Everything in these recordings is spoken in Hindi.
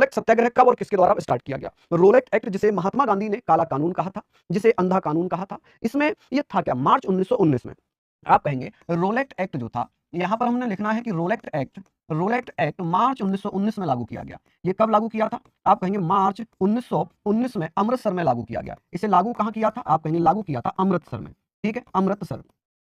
रोलेट सत्याग्रह कब और किसके द्वारा स्टार्ट किया गया? रोलेट एक्ट, जिसे महात्मा गांधी ने काला कानून कहा था, जिसे अंधा कानून कहा था, इसमें ये था क्या? मार्च 1919 में। आप कहेंगे रोलेट एक्ट जो था, यहां पर हमने लिखना है कि रोलेट एक्ट मार्च 1919 में लागू किया गया। ये कब लागू किया था? आप कहेंगे मार्च 1919 में अमृतसर में लागू किया गया। इसे लागू कहां किया था? आप कहेंगे लागू किया था अमृतसर में। ठीक है, अमृतसर।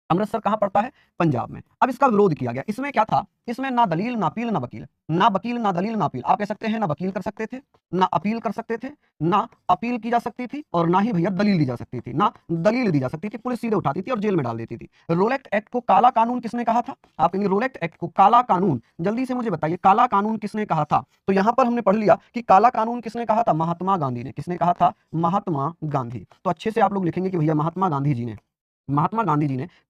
अमृतसर कहां पड़ता है? पंजाब में। अब इसका विरोध किया गया। इसमें क्या था? इसमें ना दलील ना अपील ना वकील, ना वकील ना दलील ना अपील। आप कह सकते हैं ना वकील कर सकते थे, ना अपील कर सकते थे, ना अपील की जा सकती थी, और ना ही भैया दलील दी जा सकती थी, ना दलील दी जा सकती थी। पुलिस सीधे उठाती थी और जेल में डाल देती थी। रोलेट एक्ट को काला कानून किसने कहा था? आप कहेंगे रोलेट एक्ट को काला कानून, जल्दी से मुझे बताइए काला कानून किसने कहा था? तो यहां पर हमने पढ़ लिया कि काला कानून किसने कहा था? महात्मा गांधी ने। किसने कहा था? महात्मा गांधी। तो अच्छे से आप लोग लिखेंगे कि भैया महात्मा गांधी जी ने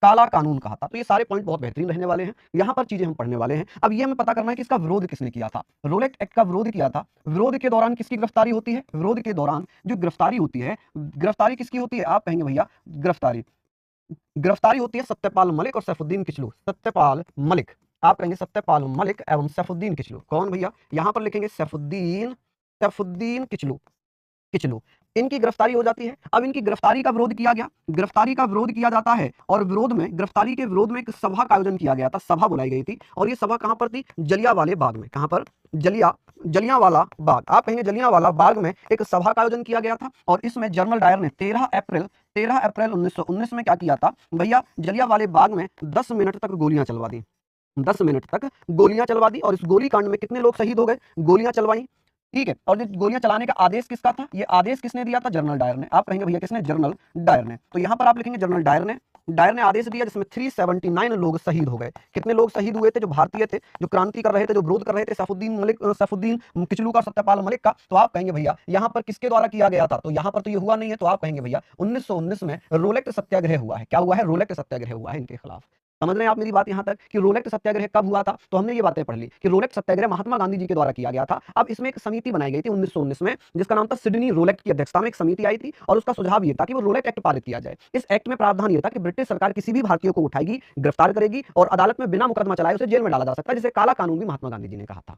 काला कानून कहा था। तो ये सारे पॉइंट बहुत बेहतरीन रहने वाले हैं, यहां पर चीजें हम पढ़ने वाले हैं। अब ये हमें पता करना है कि इसका विरोध किसने किया था। रोलेट एक्ट का विरोध किया था। विरोध के दौरान किसकी गिरफ्तारी होती है? विरोध के दौरान जो गिरफ्तारी होती है, गिरफ्तारी किसकी होती है? आप कहेंगे भैया गिरफ्तारी गिरफ्तारी होती है सत्यपाल मलिक और सैफुद्दीन किचलू। सत्यपाल मलिक, आप कहेंगे सत्यपाल मलिक एवं सैफुद्दीन किचलू। कौन भैया? यहां पर लिखेंगे सैफुद्दीन, सैफुद्दीन किचलू, किचलू। इनकी गिरफ्तारी हो जाती है। अब इनकी गिरफ्तारी का विरोध किया गया, गिरफ्तारी का विरोध किया जाता है, और विरोध में, गिरफ्तारी के विरोध में एक सभा का आयोजन किया गया था। सभा बुलाई गई थी, और ये सभा कहां पर थी? जलियांवाले बाग में। कहां पर? जलियांवाला बाग। आप कहेंगे जलियांवाला बाग में एक सभा का आयोजन किया गया था, और इसमें जनरल डायर ने 13 अप्रैल 1919 में क्या किया था भैया? जलियांवाले बाग में 10 मिनट तक गोलियां चलवा दी। 10 मिनट तक गोलियां चलवा दी, और इस गोली कांड में कितने लोग शहीद हो गए? गोलियां चलवाई, ठीक है। और ये गोलियां चलाने का आदेश किसका था? ये आदेश किसने दिया था? जनरल डायर ने। आप कहेंगे भैया किसने? जनरल डायर ने। तो यहां पर आप लिखेंगे जनरल डायर ने। डायर ने आदेश दिया, जिसमें 379 लोग शहीद हो गए। कितने लोग शहीद हुए थे? जो भारतीय थे, जो क्रांति कर रहे थे, जो विरोध कर रहे थे सैफुद्दीन किचलू का, सत्यपाल मलिक का। तो आप कहेंगे भैया यहां पर किसके द्वारा किया गया था? तो यहां पर तो ये हुआ नहीं है। तो आप कहेंगे भैया 1919 में रोलेट सत्याग्रह हुआ है। क्या हुआ है? रोलेट सत्याग्रह हुआ है इनके खिलाफ। समझ रहे हैं आप मेरी बात यहां तक कि रोलेट सत्याग्रह कब हुआ था? तो हमने ये बातें पढ़ ली कि रोलेट सत्याग्रह महात्मा गांधी जी के द्वारा किया गया था। अब इसमें एक समिति बनाई गई थी 1919 में, जिसका नाम था सिडनी रोलेट की अध्यक्षता में एक समिति आई थी, और उसका सुझाव ये था कि वो रोलेट एक्ट पारित किया जाए। इस एक्ट में प्रावधान ये था कि ब्रिटिश सरकार किसी भी भारतीय को उठाएगी, गिरफ्तार करेगी, और अदालत में बिना मुकदमा चलाए उसे जेल में डाला जा सकता है, जिसे काला कानून भी महात्मा गांधी जी ने कहा था।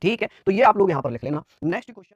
ठीक है, तो ये आप लोग यहां पर लिख लेना। Next question.